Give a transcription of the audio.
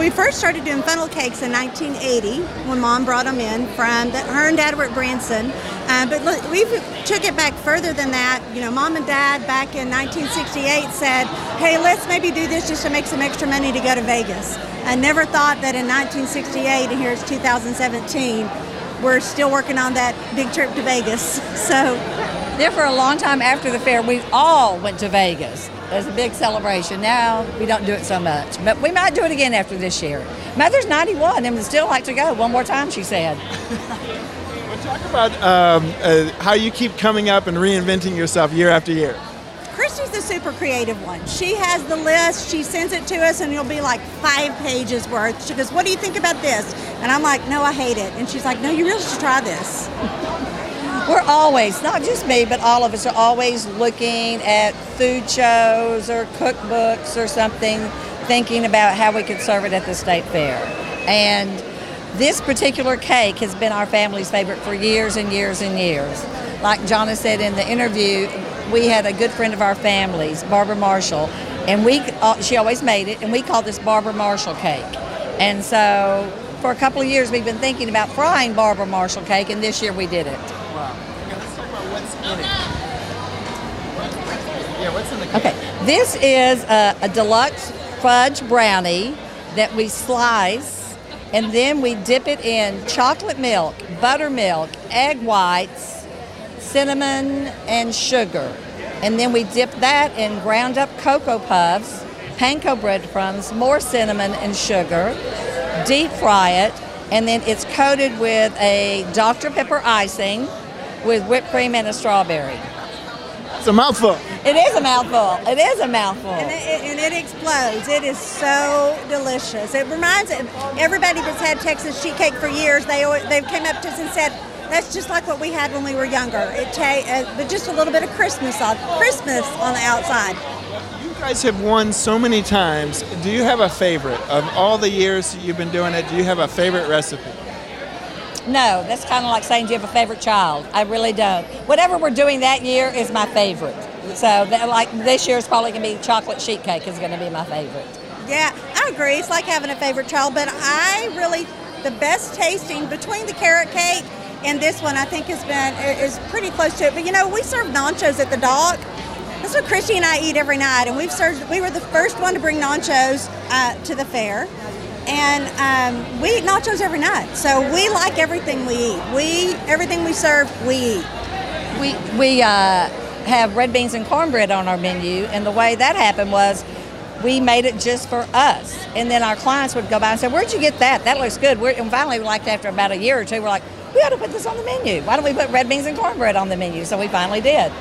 We first started doing funnel cakes in 1980 when Mom brought them in from her and Dad were at Branson. But look, we took it back further than that. You know, Mom and Dad back in 1968 said, hey, let's maybe do this just to make some extra money to go to Vegas. I never thought that in 1968, and here it's 2017, we're still working on that big trip to Vegas. So, there for a long time after the fair, we all went to Vegas. There's a big celebration. Now we don't do it so much, but we might do it again after this year. Mother's 91 and would still like to go one more time, she said. Well, talk about how you keep coming up and reinventing yourself year after year. Christy's the super creative one. She has the list, she sends it to us, and it'll be like 5 pages worth. She goes, what do you think about this? And I'm like, no, I hate it. And she's like, no, you really should try this. We're always, not just me, but all of us are always looking at food shows or cookbooks or something, thinking about how we could serve it at the state fair. And this particular cake has been our family's favorite for years and years and years. Like Jonna said in the interview, we had a good friend of our family's, Barbara Marshall, and she always made it, and we called this Barbara Marshall cake. And so for a couple of years, we've been thinking about frying Barbara Marshall cake, and this year we did it. Wow. Okay, let's talk about what's in it. Yeah, what's in the cake? Okay, this is a deluxe fudge brownie that we slice, and then we dip it in chocolate milk, buttermilk, egg whites, cinnamon, and sugar. And then we dip that in ground up Cocoa Puffs, panko breadcrumbs, more cinnamon and sugar, deep fry it, and then it's coated with a Dr. Pepper icing with whipped cream and a strawberry. It's a mouthful. It is a mouthful. It is a mouthful. And it explodes. It is so delicious. It reminds everybody that's had Texas sheet cake for years, they've came up to us and said, that's just like what we had when we were younger. But just a little bit of Christmas on the outside. You guys have won so many times. Do you have a favorite? Of all the years you've been doing it, do you have a favorite recipe? No, that's kind of like saying, do you have a favorite child? I really don't. Whatever we're doing that year is my favorite. So like this year's probably going to be chocolate sheet cake is going to be my favorite. Yeah, I agree. It's like having a favorite child, but the best tasting between the carrot cake and this one I think is pretty close to it. But you know, we serve nachos at the Dock. That's what Christy and I eat every night, and we were the first one to bring nachos to the fair. And we eat nachos every night, so we like everything we eat. Everything we serve, we eat. We have red beans and cornbread on our menu, and the way that happened was we made it just for us. And then our clients would go by and say, where'd you get that? That looks good. And finally, like after about a year or two, we're like, we ought to put this on the menu. Why don't we put red beans and cornbread on the menu? So we finally did.